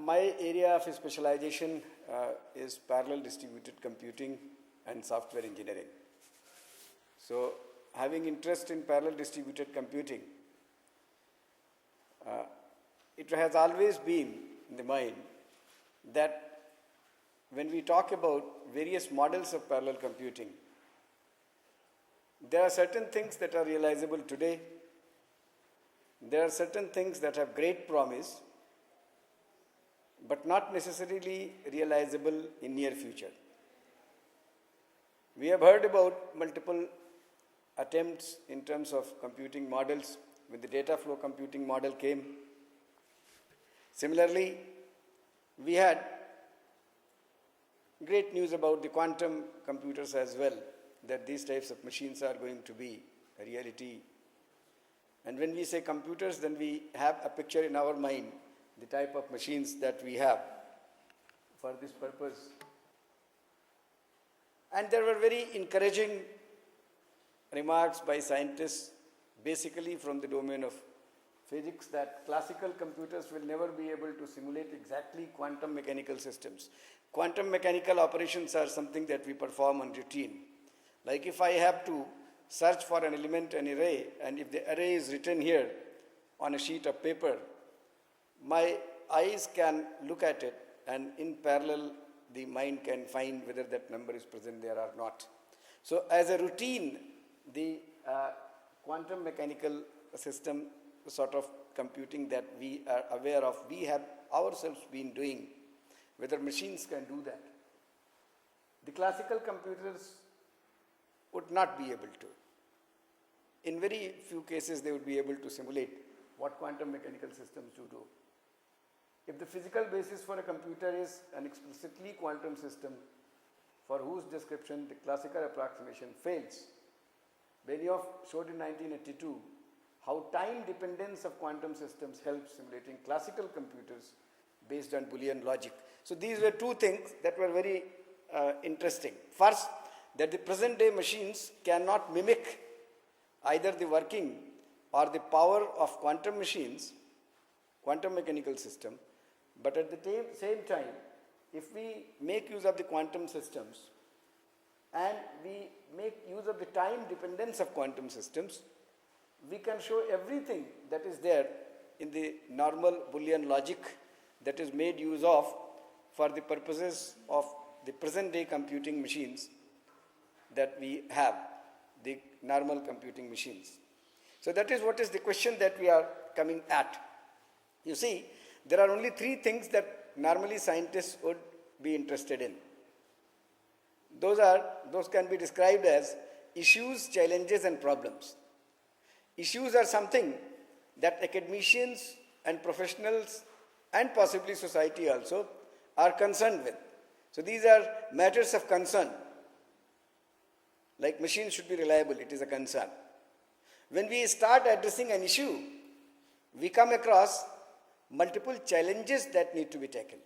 My area of specialization is parallel distributed computing and software engineering. So, having interest in parallel distributed computing, it has always been in the mind that when we talk about various models of parallel computing, there are certain things that are realizable today. There are certain things that have great promise, but not necessarily realizable in near future. We have heard about multiple attempts in terms of computing models when the data flow computing model came. Similarly, we had great news about the quantum computers as well, that these types of machines are going to be a reality. And when we say computers, then we have a picture in our mind, the type of machines that we have for this purpose. And there were very encouraging remarks by scientists, basically from the domain of physics, that classical computers will never be able to simulate exactly quantum mechanical systems. Quantum mechanical operations are something that we perform on routine. Like if I have to search for an element, an array, and if the array is written here on a sheet of paper, my eyes can look at it, and in parallel, the mind can find whether that number is present there or not. So as a routine, the quantum mechanical system sort of computing that we are aware of, we have ourselves been doing, whether machines can do that. The classical computers would not be able to. In very few cases, they would be able to simulate what quantum mechanical systems do. If the physical basis for a computer is an explicitly quantum system for whose description the classical approximation fails, Benioff showed in 1982 how time dependence of quantum systems helps simulating classical computers based on Boolean logic. So these were two things that were very interesting. First, that the present day machines cannot mimic either the working or the power of quantum machines, quantum mechanical system, but at the same time, if we make use of the quantum systems and we make use of the time dependence of quantum systems, we can show everything that is there in the normal Boolean logic that is made use of for the purposes of the present day computing machines that we have, the normal computing machines. So that is what is the question that we are coming at. You see, there are only three things that normally scientists would be interested in. Those can be described as issues, challenges, and problems. Issues are something that academicians and professionals and possibly society also are concerned with. So these are matters of concern. Like machines should be reliable, it is a concern. When we start addressing an issue, we come across multiple challenges that need to be tackled.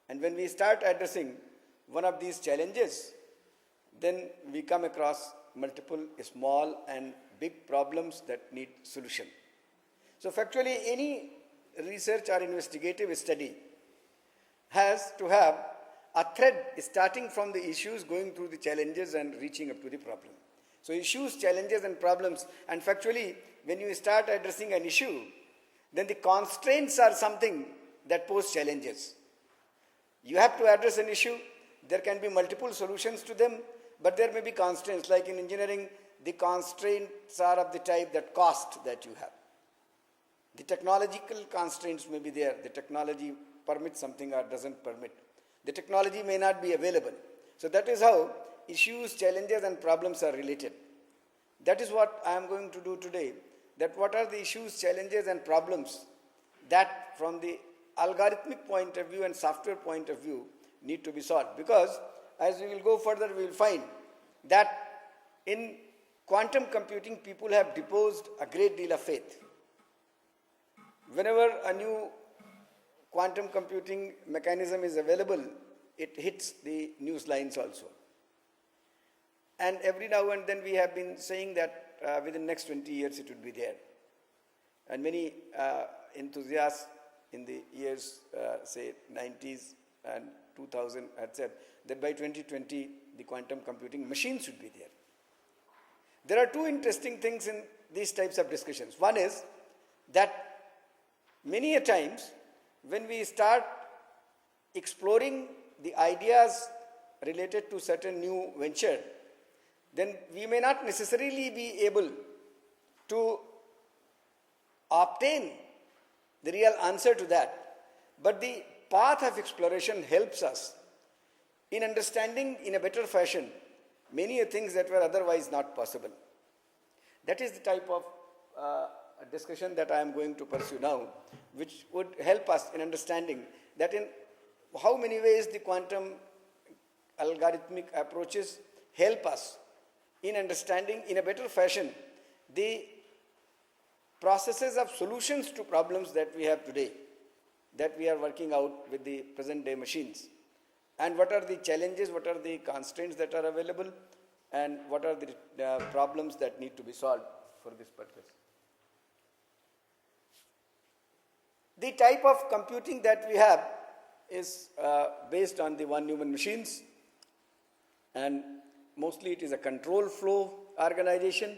And when we start addressing one of these challenges, then we come across multiple small and big problems that need solution. So factually, any research or investigative study has to have a thread starting from the issues, going through the challenges and reaching up to the problem. So issues, challenges, and problems. And factually, when you start addressing an issue, then the constraints are something that pose challenges. You have to address an issue. There can be multiple solutions to them, but there may be constraints. Like in engineering, the constraints are of the type that cost that you have. The technological constraints may be there. The technology permits something or doesn't permit. The technology may not be available. So that is how issues, challenges, and problems are related. That is what I am going to do today. That what are the issues, challenges, and problems that from the algorithmic point of view and software point of view need to be solved. Because as we will go further, we will find that in quantum computing, people have deposed a great deal of faith. Whenever a new quantum computing mechanism is available, it hits the news lines also. And every now and then we have been saying that within the next 20 years it would be there. And many enthusiasts in the years, say, 90s and 2000 had said that by 2020, the quantum computing machine should be there. There are two interesting things in these types of discussions. One is that many a times when we start exploring the ideas related to certain new venture, then we may not necessarily be able to obtain the real answer to that. But the path of exploration helps us in understanding in a better fashion many things that were otherwise not possible. That is the type of discussion that I am going to pursue now, which would help us in understanding that in how many ways the quantum algorithmic approaches help us in understanding in a better fashion the processes of solutions to problems that we have today, that we are working out with the present day machines, and what are the challenges, what are the constraints that are available, and what are the problems that need to be solved for this purpose. The type of computing that we have is based on the von Neumann machines, and mostly it is a control flow organization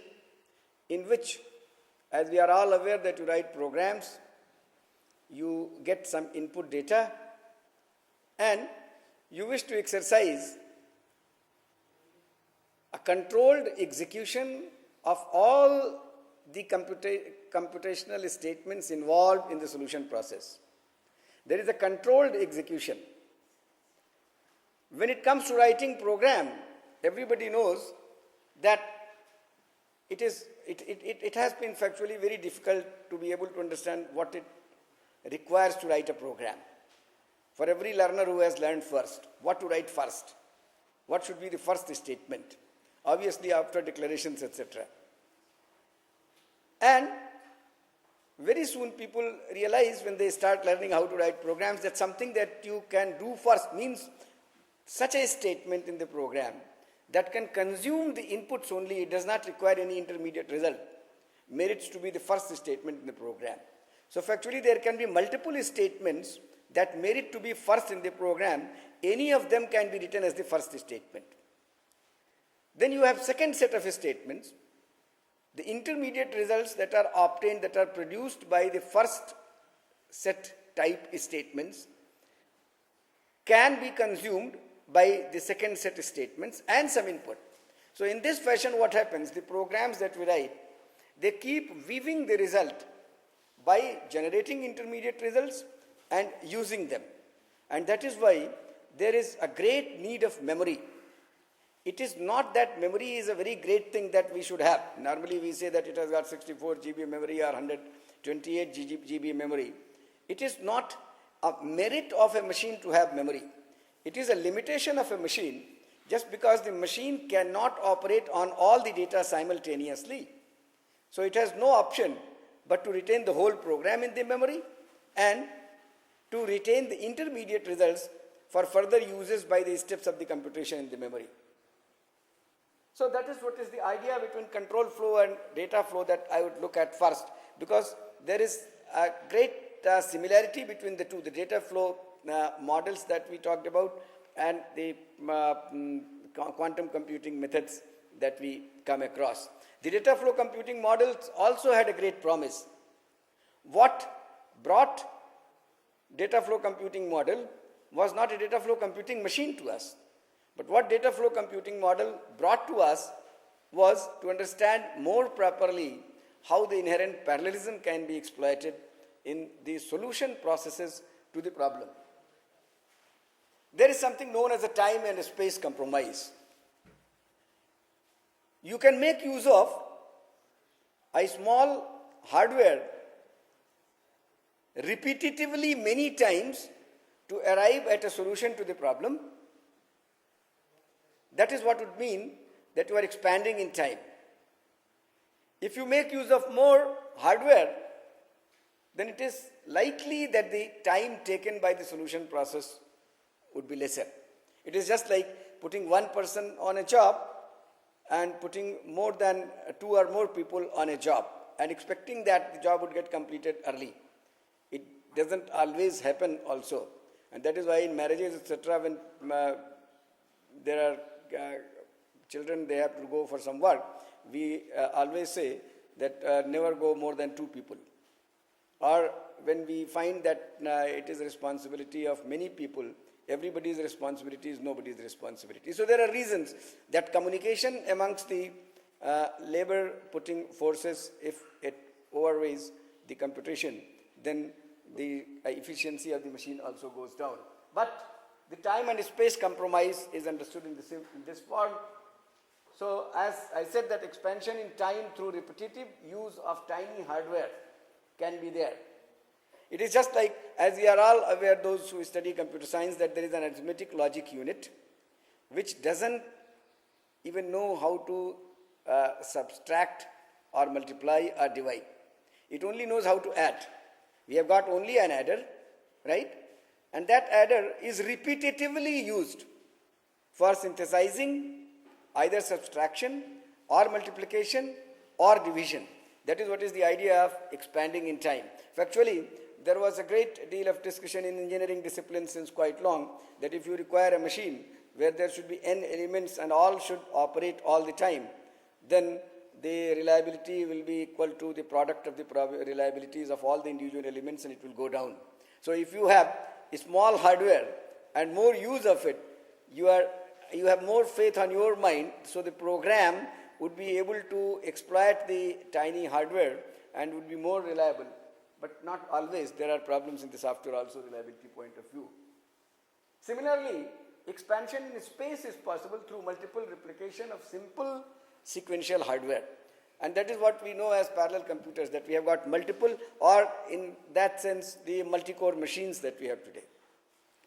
in which, as we are all aware that you write programs, you get some input data, and you wish to exercise a controlled execution of all the computational statements involved in the solution process. There is a controlled execution. When it comes to writing program, everybody knows that it has been factually very difficult to be able to understand what it requires to write a program. For every learner who has learned first, what to write first, what should be the first statement, obviously after declarations, etc. And very soon people realize when they start learning how to write programs that something that you can do first means such a statement in the program that can consume the inputs only, it does not require any intermediate result, merits to be the first statement in the program. So factually there can be multiple statements that merit to be first in the program. Any of them can be written as the first statement. Then you have second set of statements, the intermediate results that are obtained, that are produced by the first set type statements, can be consumed by the second set statements and some input. So in this fashion what happens, the programs that we write, they keep weaving the result by generating intermediate results and using them. And that is why there is a great need of memory. It is not that memory is a very great thing that we should have. Normally we say that it has got 64 GB memory or 128 GB memory. It is not a merit of a machine to have memory. It is a limitation of a machine just because the machine cannot operate on all the data simultaneously. So it has no option but to retain the whole program in the memory and to retain the intermediate results for further uses by the steps of the computation in the memory. So that is what is the idea between control flow and data flow that I would look at first, because there is a great similarity between the two, the data flow models that we talked about and the quantum computing methods that we come across. The data flow computing models also had a great promise. What brought data flow computing model was not a data flow computing machine to us, but what data flow computing model brought to us was to understand more properly how the inherent parallelism can be exploited in the solution processes to the problem. There is something known as a time and a space compromise. You can make use of a small hardware repetitively many times to arrive at a solution to the problem. That is what would mean that you are expanding in time. If you make use of more hardware, then it is likely that the time taken by the solution process would be lesser. It is just like putting one person on a job and putting more than two or more people on a job and expecting that the job would get completed early. doesn't always happen also. And that is why in marriages, etc., when there are children, they have to go for some work, we always say that never go more than 2 people. Or when we find that it is a responsibility of many people, everybody's responsibility is nobody's responsibility. So there are reasons that communication amongst the labor putting forces, if it overweighs the computation, then the efficiency of the machine also goes down. But the time and space compromise is understood in this form. So as I said, that expansion in time through repetitive use of tiny hardware can be there. It is just like, as we are all aware, those who study computer science, that there is an arithmetic logic unit which doesn't even know how to subtract or multiply or divide. It only knows how to add. We have got only an adder, right? And that adder is repetitively used for synthesizing either subtraction or multiplication or division. That is what is the idea of expanding in time. Factually, there was a great deal of discussion in engineering disciplines since quite long that if you require a machine where there should be n elements and all should operate all the time, then the reliability will be equal to the product of the reliabilities of all the individual elements, and it will go down. So if you have a small hardware and more use of it, you have more faith on your mind, so the program would be able to exploit the tiny hardware and would be more reliable. But not always. There are problems in the software also, reliability point of view. Similarly, expansion in space is possible through multiple replication of simple sequential hardware. And that is what we know as parallel computers, that we have got multiple, or in that sense, the multi-core machines that we have today.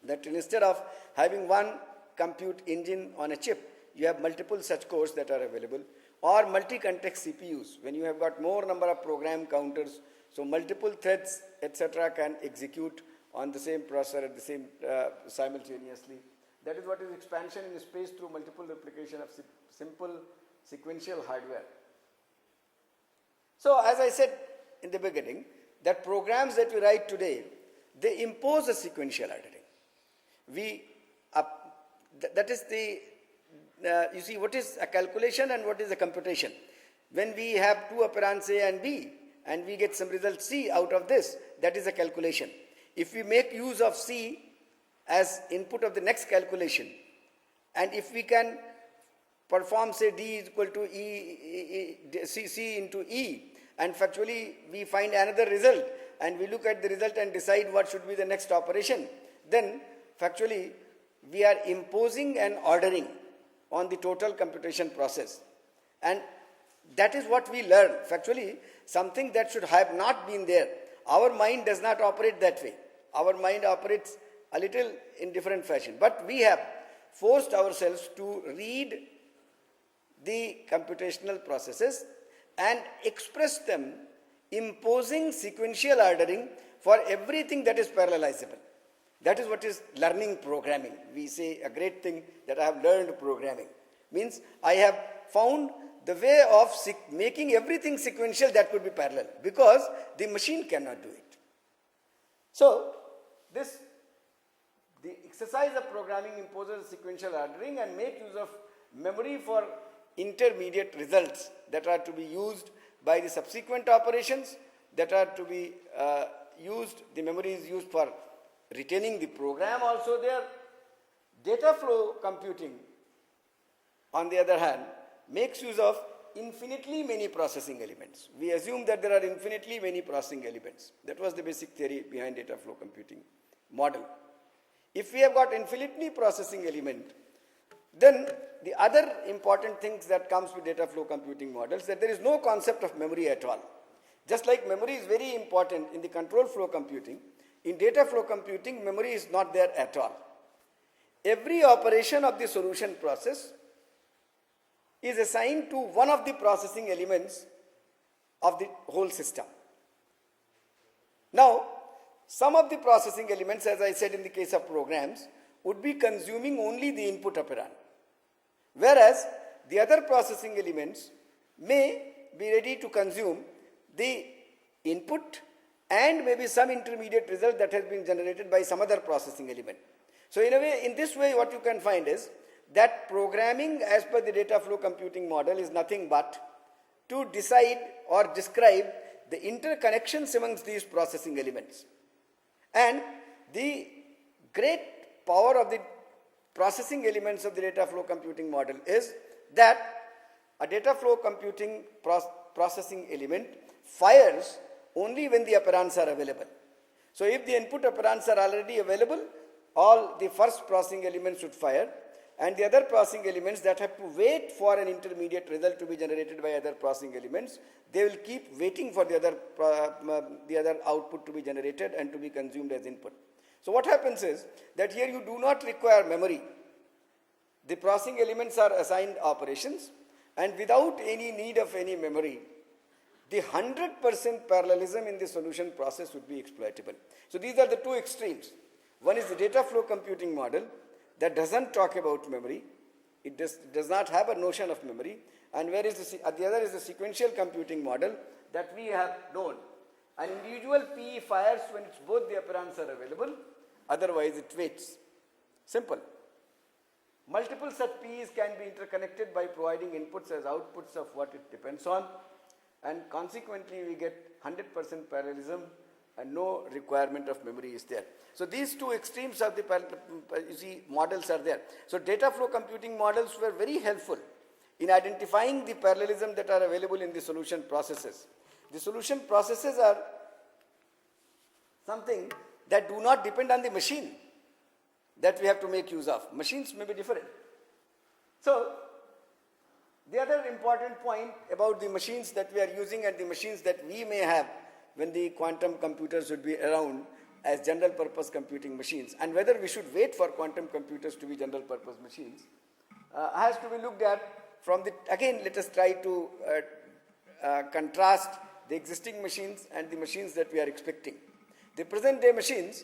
That instead of having one compute engine on a chip, you have multiple such cores that are available, or multi-context CPUs, when you have got more number of program counters, so multiple threads, etc., can execute on the same processor at the same simultaneously. That is what is expansion in space through multiple replication of simple sequential hardware. So as I said in the beginning, that programs that we write today, they impose a sequential ordering. That is the, you see, what is a calculation and what is a computation. When we have 2 operands A and B, and we get some result C out of this, that is a calculation. If we make use of C as input of the next calculation, and if we can perform, say, D is equal to C into E, and factually we find another result, and we look at the result and decide what should be the next operation, then factually we are imposing an ordering on the total computation process. And that is what we learn. Factually, something that should have not been there. Our mind does not operate that way. Our mind operates a little in different fashion. But we have forced ourselves to read the computational processes and express them, imposing sequential ordering for everything that is parallelizable. That is what is learning programming. We say a great thing that I have learned programming. Means I have found the way of making everything sequential that could be parallel, because the machine cannot do it. So the exercise of programming imposes sequential ordering and make use of memory for intermediate results that are to be used by the subsequent operations, that are to be used, the memory is used for retaining the program also there. Data flow computing, on the other hand, makes use of infinitely many processing elements. We assume that there are infinitely many processing elements. That was the basic theory behind data flow computing model. If we have got infinitely processing element, then the other important things that comes with data flow computing models, that there is no concept of memory at all. Just like memory is very important in the control flow computing, in data flow computing, memory is not there at all. Every operation of the solution process is assigned to one of the processing elements of the whole system. Now, some of the processing elements, as I said in the case of programs, would be consuming only the input operand, whereas the other processing elements may be ready to consume the input and maybe some intermediate result that has been generated by some other processing element. So in a way, in this way, what you can find is that programming as per the data flow computing model is nothing but to decide or describe the interconnections amongst these processing elements. And the great power of the processing elements of the data flow computing model is that a data flow computing processing element fires only when the operands are available. So if the input operands are already available, all the first processing elements should fire, and the other processing elements that have to wait for an intermediate result to be generated by other processing elements, they will keep waiting for the other output to be generated and to be consumed as input. So what happens is that here you do not require memory. The processing elements are assigned operations, and without any need of any memory, the 100% parallelism in the solution process would be exploitable. So these are the two extremes. One is the data flow computing model that doesn't talk about memory. It does not have a notion of memory. And the other is the sequential computing model that we have known. An individual P fires when both the operands are available, otherwise it waits. Simple. Multiple such P's can be interconnected by providing inputs as outputs of what it depends on, and consequently we get 100% parallelism and no requirement of memory is there. So these two extremes of the models are there. So data flow computing models were very helpful in identifying the parallelism that are available in the solution processes. The solution processes are something that do not depend on the machine that we have to make use of. Machines may be different. So the other important point about the machines that we are using and the machines that we may have when the quantum computers would be around as general purpose computing machines, and whether we should wait for quantum computers to be general purpose machines, has to be looked at from the, again, let us try to contrast the existing machines and the machines that we are expecting. The present day machines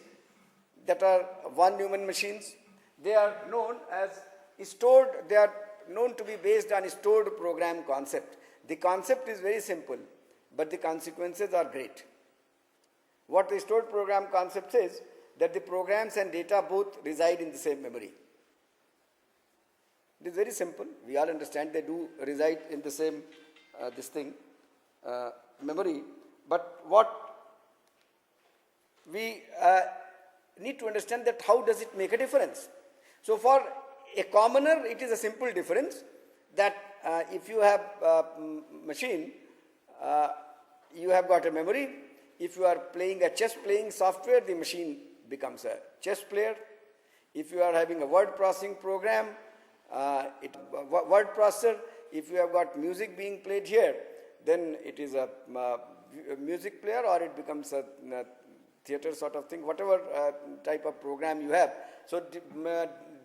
that are von Neumann machines, they are known as stored, they are known to be based on a stored program concept. The concept is very simple, but the consequences are great. What the stored program concept says, that the programs and data both reside in the same memory. It is very simple. We all understand they do reside in the same memory. But what we need to understand that how does it make a difference? So for a commoner, it is a simple difference that if you have a machine, you have got a memory. If you are playing a chess playing software, the machine becomes a chess player. If you are having a word processing program, word processor, if you have got music being played here, then it is a music player, or it becomes a theater sort of thing, whatever type of program you have. So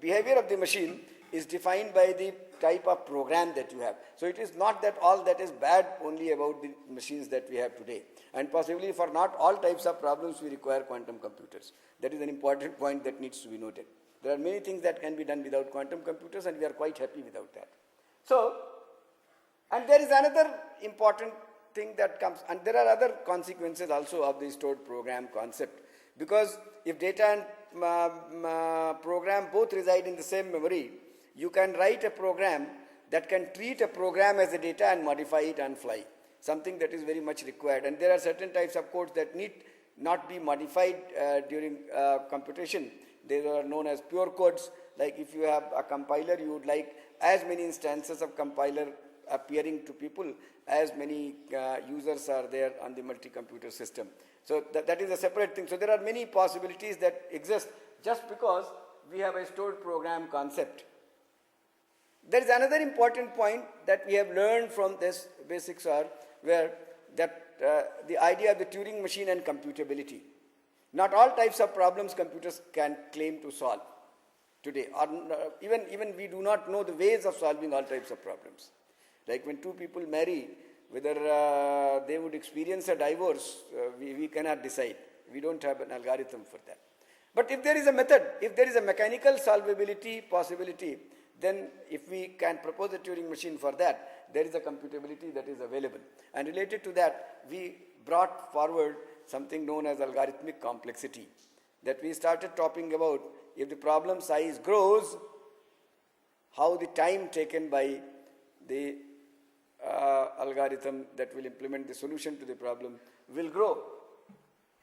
behavior of the machine is defined by the type of program that you have. So it is not that all that is bad only about the machines that we have today. And possibly for not all types of problems we require quantum computers. That is an important point that needs to be noted. There are many things that can be done without quantum computers, and we are quite happy without that. So, and there is another important thing that comes, and there are other consequences also of the stored program concept. Because if data and program both reside in the same memory, you can write a program that can treat a program as a data and modify it on fly, something that is very much required. And there are certain types of codes that need not be modified during computation. They are known as pure codes. Like if you have a compiler, you would like as many instances of compiler appearing to people as many users are there on the multi-computer system. So that is a separate thing. So there are many possibilities that exist just because we have a stored program concept. There is another important point that we have learned from this basics are where that the idea of the Turing machine and computability. Not all types of problems computers can claim to solve today, or even we do not know the ways of solving all types of problems. Like when two people marry, whether they would experience a divorce, we cannot decide. We don't have an algorithm for that. But if there is a method, if there is a mechanical solvability possibility, then if we can propose a Turing machine for that, there is a computability that is available. And related to that, we brought forward something known as algorithmic complexity. That we started talking about if the problem size grows, how the time taken by the algorithm that will implement the solution to the problem will grow.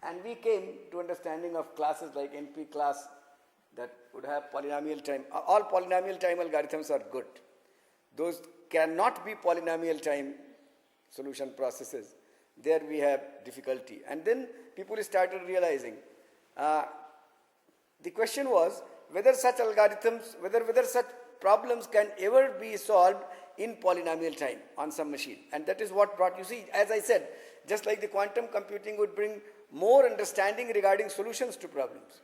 And we came to understanding of classes like NP class that would have polynomial time. All polynomial time algorithms are good. Those cannot be polynomial time solution processes. There we have difficulty. And then people started realizing the question was whether such algorithms, whether such problems can ever be solved in polynomial time on some machine. And that is what brought, you see, as I said, just like the quantum computing would bring more understanding regarding solutions to problems.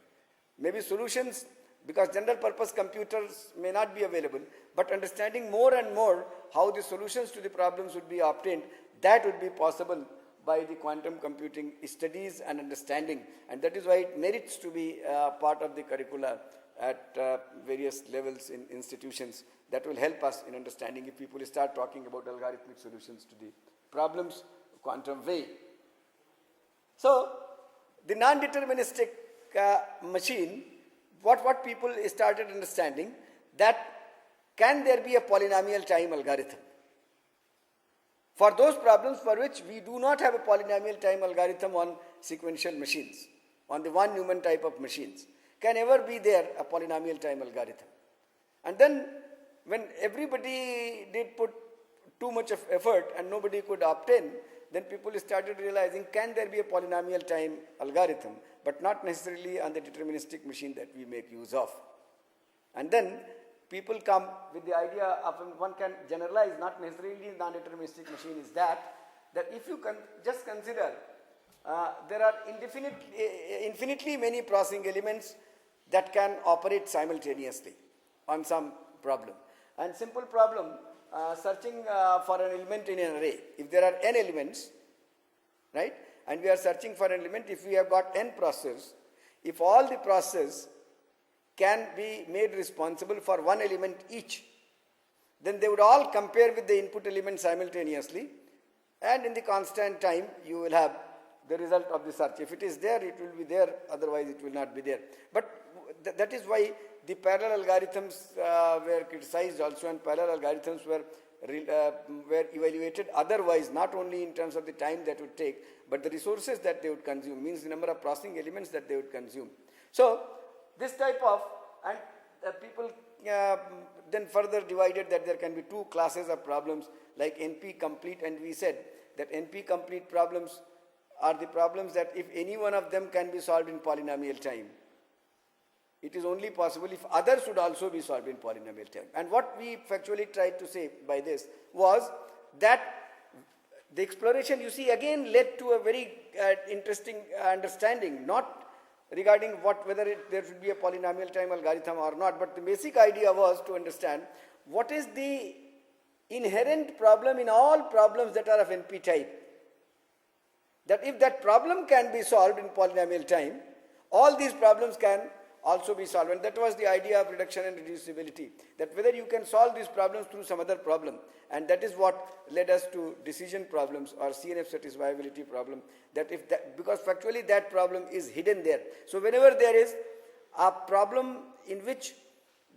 Maybe solutions, because general purpose computers may not be available, but understanding more and more how the solutions to the problems would be obtained, that would be possible by the quantum computing studies and understanding. And that is why it merits to be part of the curricula at various levels in institutions. That will help us in understanding if people start talking about algorithmic solutions to the problems quantum way. So, the non-deterministic machine, what people started understanding, that can there be a polynomial time algorithm? For those problems for which we do not have a polynomial time algorithm on sequential machines, on the von Neumann type of machines, can ever be there a polynomial time algorithm? And then when everybody did put too much of effort and nobody could obtain, then people started realizing, can there be a polynomial time algorithm, but not necessarily on the deterministic machine that we make use of. And then people come with the idea of, one can generalize, not necessarily non-deterministic machine is that if you just consider there are infinitely many processing elements that can operate simultaneously on some problem. And simple problem, searching for an element in an array. If there are n elements, right, and we are searching for an element, if we have got n processors, if all the processors can be made responsible for one element each, then they would all compare with the input element simultaneously, and in the constant time you will have the result of the search. If it is there, it will be there, otherwise it will not be there. But that is why the parallel algorithms were criticized also, and parallel algorithms were evaluated otherwise, not only in terms of the time that would take, but the resources that they would consume, means the number of processing elements that they would consume. So this type of, and people then further divided that there can be two classes of problems like NP complete, and we said that NP complete problems are the problems that if any one of them can be solved in polynomial time, it is only possible if others should also be solved in polynomial time. And what we factually tried to say by this was that the exploration, you see, again led to a very interesting understanding, not regarding whether there should be a polynomial time algorithm or not, but the basic idea was to understand what is the inherent problem in all problems that are of NP type. That if that problem can be solved in polynomial time, all these problems can also be solved. And that was the idea of reduction and reducibility, that whether you can solve these problems through some other problem. And that is what led us to decision problems or CNF satisfiability problem, that if that, because factually that problem is hidden there. So whenever there is a problem in which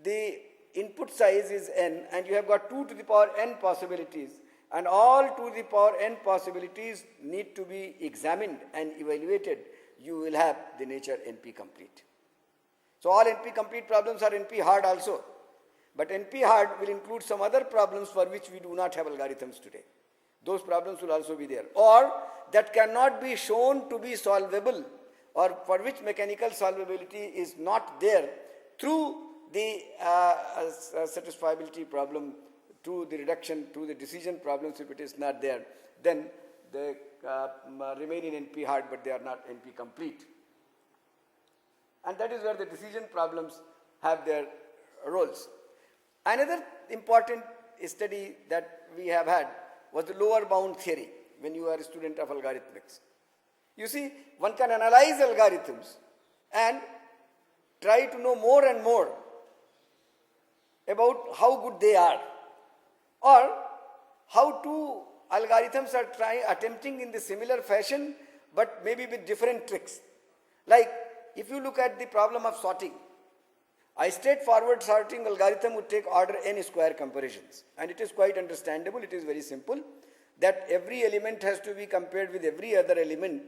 the input size is n and you have got 2 to the power n possibilities, and all 2 to the power n possibilities need to be examined and evaluated, you will have the nature NP complete. So all NP complete problems are NP hard also. But NP hard will include some other problems for which we do not have algorithms today. Those problems will also be there. Or that cannot be shown to be solvable, or for which mechanical solvability is not there through the satisfiability problem, through the reduction, through the decision problems. If it is not there, then they remain in NP hard, but they are not NP complete. And that is where the decision problems have their roles. Another important study that we have had was the lower bound theory when you are a student of algorithmics. You see, one can analyze algorithms and try to know more and more about how good they are, or how two algorithms are attempting in the similar fashion but maybe with different tricks. Like, if you look at the problem of sorting, a straightforward sorting algorithm would take order n square comparisons, and it is quite understandable, it is very simple, that every element has to be compared with every other element.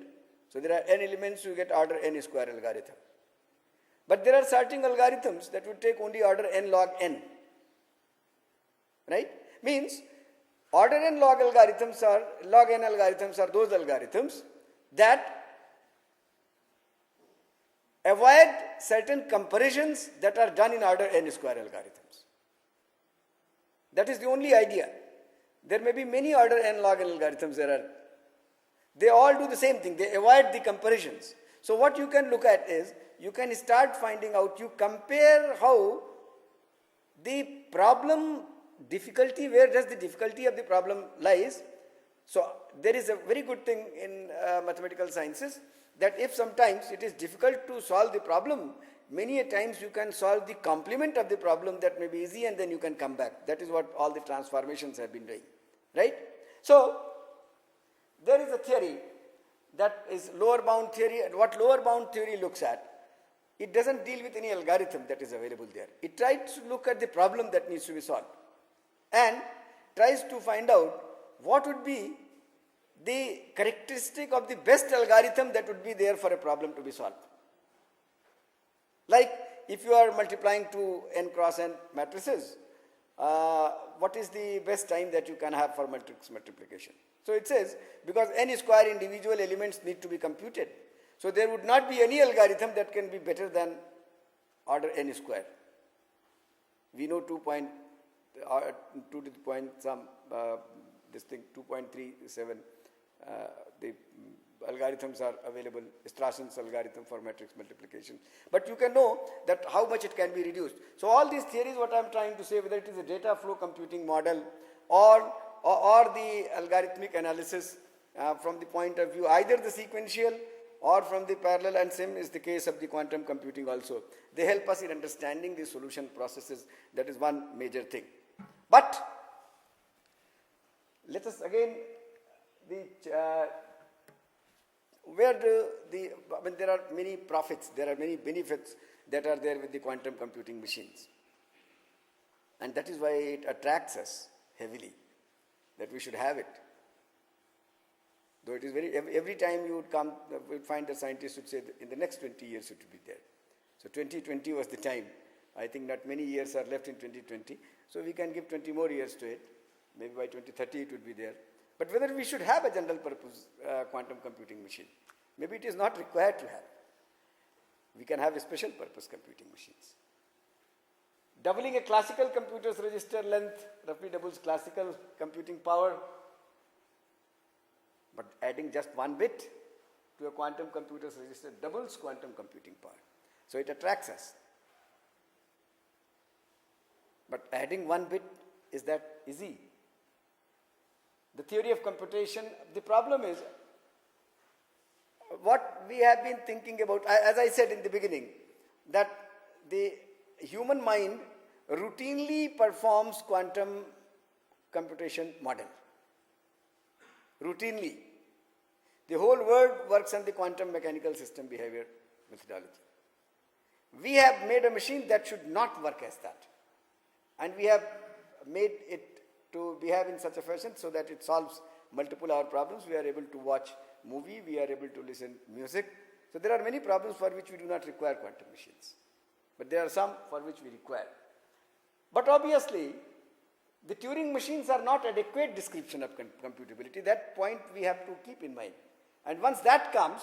So there are n elements, you get order n square algorithm. But there are sorting algorithms that would take only order n log n, right? Means order n log algorithms are, log n algorithms are those algorithms that avoid certain comparisons that are done in order n square algorithms. That is the only idea. There may be many order n log n algorithms there are. They all do the same thing. They avoid the comparisons. So what you can look at is, you can start finding out, you compare how the problem difficulty, where does the difficulty of the problem lies. So there is a very good thing in mathematical sciences, that if sometimes it is difficult to solve the problem, many a times you can solve the complement of the problem that may be easy, and then you can come back. That is what all the transformations have been doing, right? So there is a theory that is lower bound theory, and what lower bound theory looks at, it doesn't deal with any algorithm that is available there. It tries to look at the problem that needs to be solved and tries to find out what would be the characteristic of the best algorithm that would be there for a problem to be solved. Like, if you are multiplying two n cross n matrices, what is the best time that you can have for matrix multiplication? So it says, because n square individual elements need to be computed, so there would not be any algorithm that can be better than order n square. We know 2 to the point some, this thing 2.37, the algorithms are available, Strassen's algorithm for matrix multiplication. But you can know that how much it can be reduced. So all these theories, what I am trying to say, whether it is a data flow computing model or the algorithmic analysis from the point of view, either the sequential or from the parallel, and same is the case of the quantum computing also. They help us in understanding the solution processes. That is one major thing. But let us again, where there are many profits, there are many benefits that are there with the quantum computing machines. And that is why it attracts us heavily, that we should have it. Though it is every time you would come, you would find the scientists would say that in the next 20 years it will be there. So 2020 was the time. I think not many years are left in 2020. So we can give 20 more years to it. Maybe by 2030 it would be there. But whether we should have a general purpose quantum computing machine, maybe it is not required to have. We can have a special purpose computing machines. Doubling a classical computer's register length roughly doubles classical computing power. But adding just one bit to a quantum computer's register doubles quantum computing power. So it attracts us. But adding one bit, is that easy? The theory of computation, the problem is, what we have been thinking about, as I said in the beginning, that the human mind routinely performs quantum computation model. Routinely. The whole world works on the quantum mechanical system behavior methodology. We have made a machine that should not work as that. And we have made it to behave in such a fashion so that it solves multiple hour problems. We are able to watch movie, we are able to listen music. So there are many problems for which we do not require quantum machines. But there are some for which we require. But obviously, the Turing machines are not adequate description of computability. That point we have to keep in mind. And once that comes,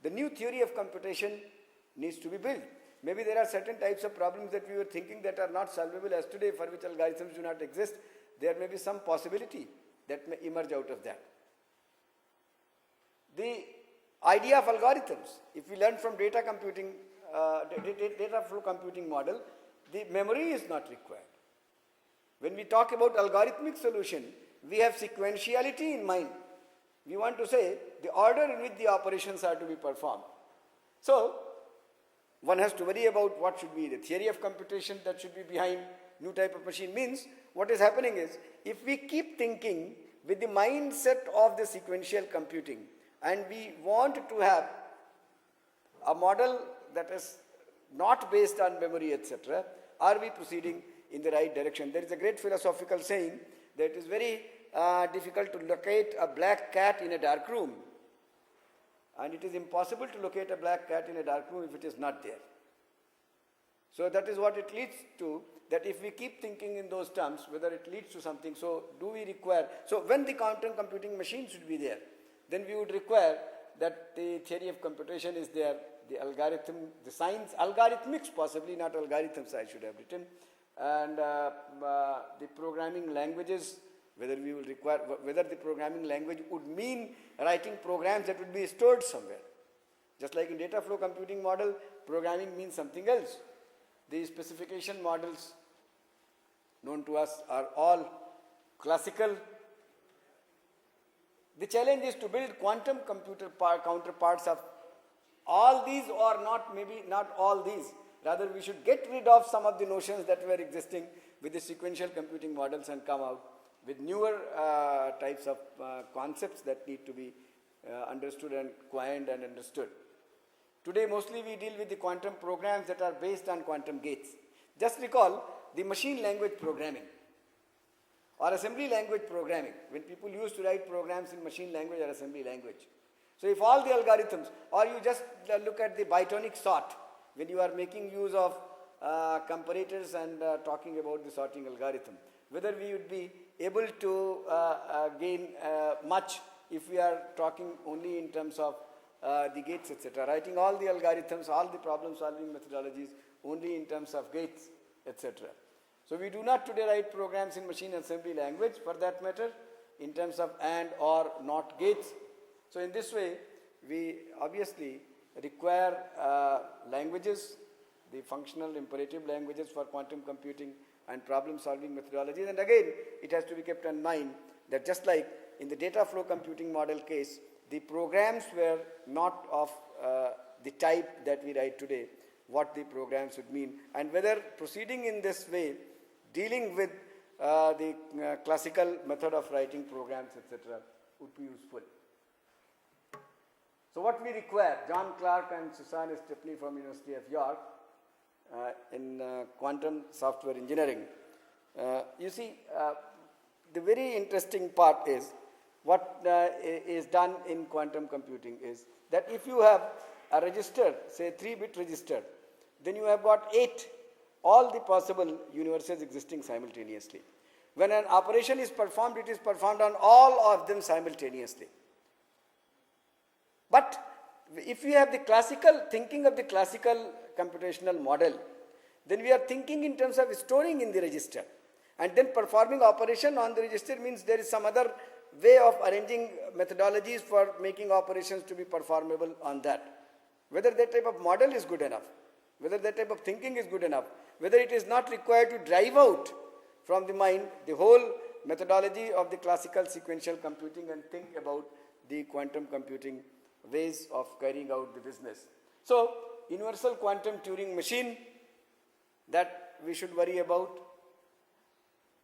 the new theory of computation needs to be built. Maybe there are certain types of problems that we were thinking that are not solvable as today, for which algorithms do not exist. There may be some possibility that may emerge out of that. The idea of algorithms, if we learn from data computing, data flow computing model, the memory is not required. When we talk about algorithmic solution, we have sequentiality in mind. We want to say the order in which the operations are to be performed. So, one has to worry about what should be the theory of computation that should be behind new type of machine. Means what is happening is, if we keep thinking with the mindset of the sequential computing, and we want to have a model that is not based on memory, etc., are we proceeding in the right direction? There is a great philosophical saying that it is very difficult to locate a black cat in a dark room, and it is impossible to locate a black cat in a dark room if it is not there. So that is what it leads to, that if we keep thinking in those terms, whether it leads to something, so do we require, so when the quantum computing machine should be there, then we would require that the theory of computation is there, the algorithm, the science, algorithmics possibly, not algorithms I should have written, and the programming languages, whether we will require, whether the programming language would mean writing programs that would be stored somewhere. Just like in data flow computing model, programming means something else. The specification models known to us are all classical. The challenge is to build quantum computer counterparts of all these, or not, maybe not all these. Rather, we should get rid of some of the notions that were existing with the sequential computing models and come out with newer types of concepts that need to be understood and coined and understood. Today, mostly we deal with the quantum programs that are based on quantum gates. Just recall the machine language programming or assembly language programming, when people used to write programs in machine language or assembly language. So if all the algorithms, or you just look at the bitonic sort, when you are making use of comparators and talking about the sorting algorithm, whether we would be able to gain much if we are talking only in terms of the gates, etc., writing all the algorithms, all the problem solving methodologies only in terms of gates, etc. So we do not today write programs in machine assembly language, for that matter, in terms of and or not gates. So in this way, we obviously require languages, the functional imperative languages for quantum computing and problem solving methodologies. And again, it has to be kept in mind that just like in the data flow computing model case, the programs were not of the type that we write today, what the programs would mean, and whether proceeding in this way, dealing with the classical method of writing programs, etc., would be useful. So what we require, John Clark and Susan Stepney from University of York in quantum software engineering. You see, the very interesting part is what is done in quantum computing is that if you have a register, say 3-bit register, then you have got 8, all the possible universes existing simultaneously. When an operation is performed, it is performed on all of them simultaneously. But if we have the classical, thinking of the classical computational model, then we are thinking in terms of storing in the register. And then performing operation on the register means there is some other way of arranging methodologies for making operations to be performable on that. Whether that type of model is good enough, whether that type of thinking is good enough, whether it is not required to drive out from the mind the whole methodology of the classical sequential computing and think about the quantum computing ways of carrying out the business. So, universal quantum Turing machine that we should worry about,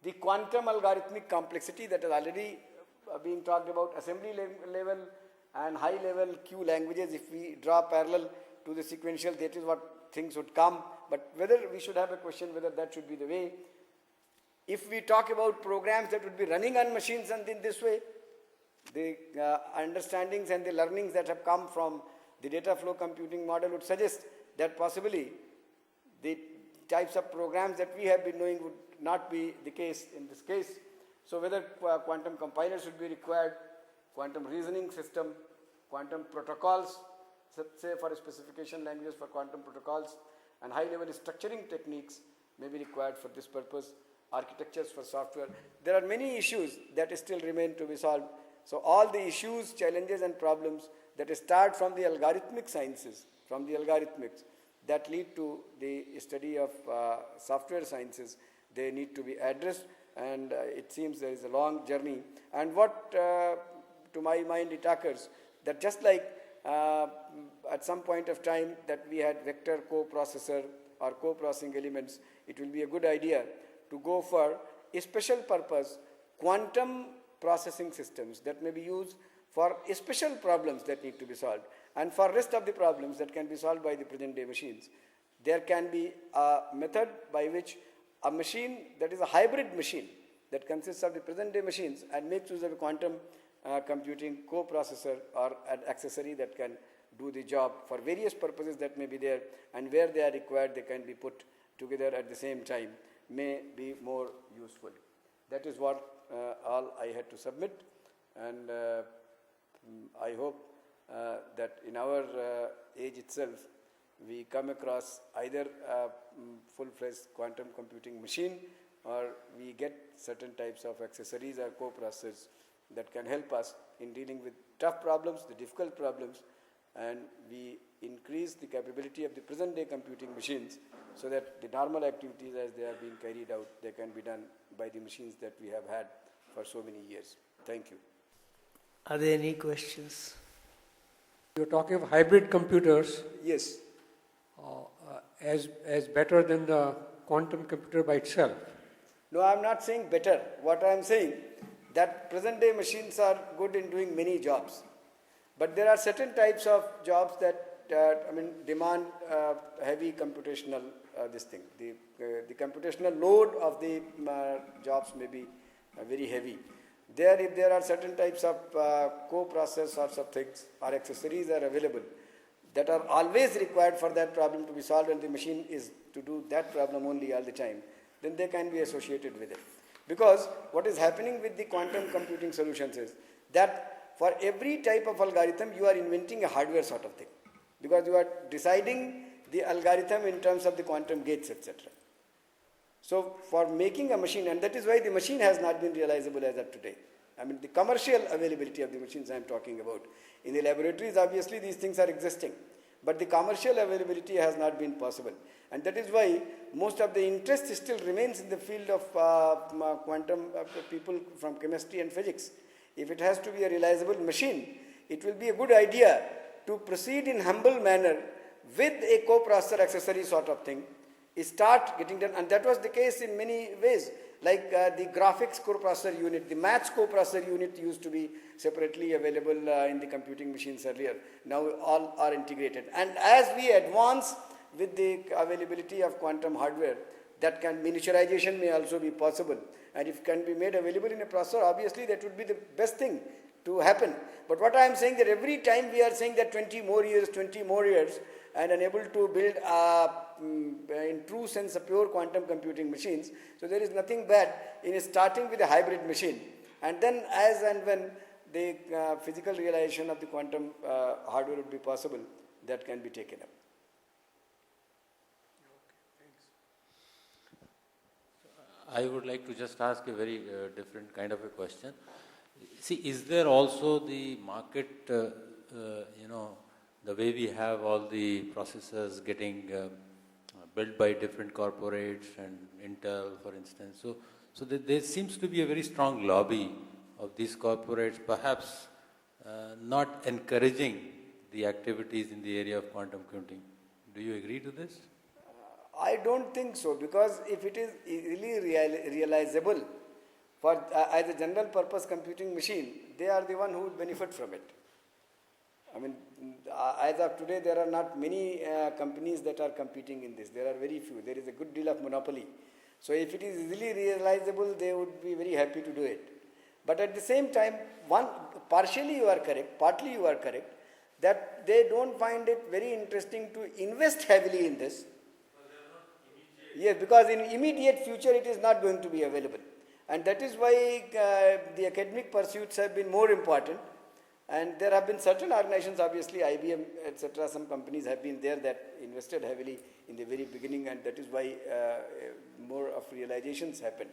the quantum algorithmic complexity that has already been talked about, assembly level and high level Q languages, if we draw parallel to the sequential, that is what things would come, but whether we should have a question whether that should be the way. If we talk about programs that would be running on machines and in this way, the understandings and the learnings that have come from the data flow computing model would suggest that possibly the types of programs that we have been knowing would not be the case in this case. So whether quantum compilers should be required, quantum reasoning system, quantum protocols, say for specification languages for quantum protocols, and high level structuring techniques may be required for this purpose, architectures for software. There are many issues that still remain to be solved. So all the issues, challenges and problems that start from the algorithmic sciences, from the algorithmics, that lead to the study of software sciences, they need to be addressed, and it seems there is a long journey. And what to my mind it occurs that just like at some point of time that we had vector coprocessor or co-processing elements, it will be a good idea to go for a special purpose quantum processing systems that may be used for special problems that need to be solved. And for rest of the problems that can be solved by the present day machines, there can be a method by which a machine that is a hybrid machine that consists of the present day machines and makes use of a quantum computing co-processor or an accessory that can do the job for various purposes that may be there, and where they are required they can be put together at the same time, may be more useful. That is what all I had to submit, and I hope that in our age itself we come across either a full-fledged quantum computing machine, or we get certain types of accessories or co-processors that can help us in dealing with tough problems, the difficult problems, and we increase the capability of the present day computing machines so that the normal activities as they are being carried out, they can be done by the machines that we have had for so many years. Thank you. Are there any questions? You're talking of hybrid computers Yes. as better than the quantum computer by itself. No, I am not saying better. What I am saying, that present day machines are good in doing many jobs. But there are certain types of jobs that demand heavy computational this thing. The computational load of the jobs may be very heavy. There, if there are certain types of co-processor sorts of things or accessories are available that are always required for that problem to be solved, and the machine is to do that problem only all the time, then they can be associated with it. Because what is happening with the quantum computing solutions is that for every type of algorithm you are inventing a hardware sort of thing, because you are deciding the algorithm in terms of the quantum gates, etc. So for making a machine, and that is why the machine has not been realizable as of today. I mean, the commercial availability of the machines I am talking about. In the laboratories, obviously these things are existing, but the commercial availability has not been possible. And that is why most of the interest still remains in the field of quantum people from chemistry and physics. If it has to be a realizable machine, it will be a good idea to proceed in humble manner with a co-processor accessory sort of thing, start getting done, and that was the case in many ways. Like the graphics co-processor unit, the maths co-processor unit used to be separately available in the computing machines earlier. Now all are integrated. And as we advance with the availability of quantum hardware, that miniaturization may also be possible. And if it can be made available in a processor, obviously that would be the best thing to happen. But what I am saying, that every time we are saying that 20 more years, and unable to build in true sense a pure quantum computing machines. So there is nothing bad in starting with a hybrid machine, and then as and when the physical realization of the quantum hardware would be possible, that can be taken up. I would like to just ask a very different kind of a question. See, is there also the market, the way we have all the processors getting built by different corporates and Intel, for instance. So there seems to be a very strong lobby of these corporates, perhaps not encouraging the activities in the area of quantum computing. Do you agree to this? I don't think so, because if it is really realizable for as a general purpose computing machine, they are the one who would benefit from it. I mean, as of today, there are not many companies that are competing in this. There are very few. There is a good deal of monopoly. So if it is easily realizable, they would be very happy to do it. But at the same time, partly you are correct, that they don't find it very interesting to invest heavily in this. Yes, because in immediate future, it is not going to be available. And that is why the academic pursuits have been more important. And there have been certain organizations, obviously IBM, etc., some companies have been there that invested heavily in the very beginning, and that is why more of realizations happen.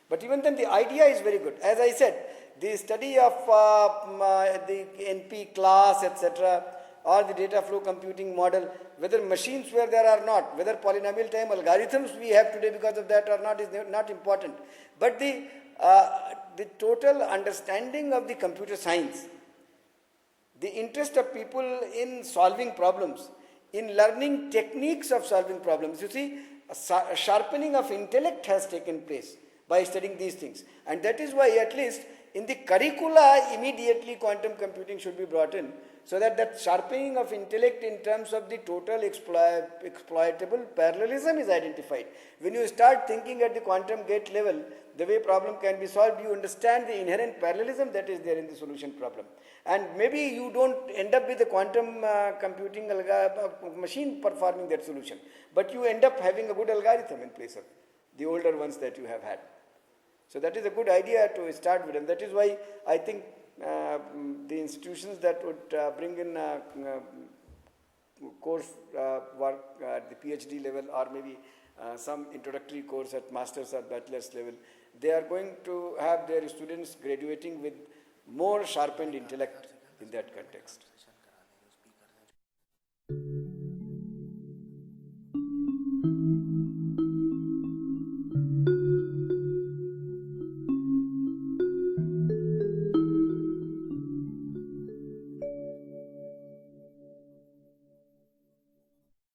But even then, the idea is very good. As I said, the study of the NP class, etc., or the data flow computing model, whether machines were there or not, whether polynomial time algorithms we have today because of that or not, is not important. But the total understanding of the computer science, the interest of people in solving problems, in learning techniques of solving problems. You see, a sharpening of intellect has taken place by studying these things. And that is why, at least in the curricula, immediately quantum computing should be brought in, so that that sharpening of intellect in terms of the total exploitable parallelism is identified. When you start thinking at the quantum gate level, the way problem can be solved, you understand the inherent parallelism that is there in the solution problem. And maybe you don't end up with a quantum computing machine performing that solution, but you end up having a good algorithm in place of the older ones that you have had. So that is a good idea to start with, and that is why I think the institutions that would bring in course work at the PhD level, or maybe some introductory course at master's or bachelor's level, they are going to have their students graduating with more sharpened intellect in that context.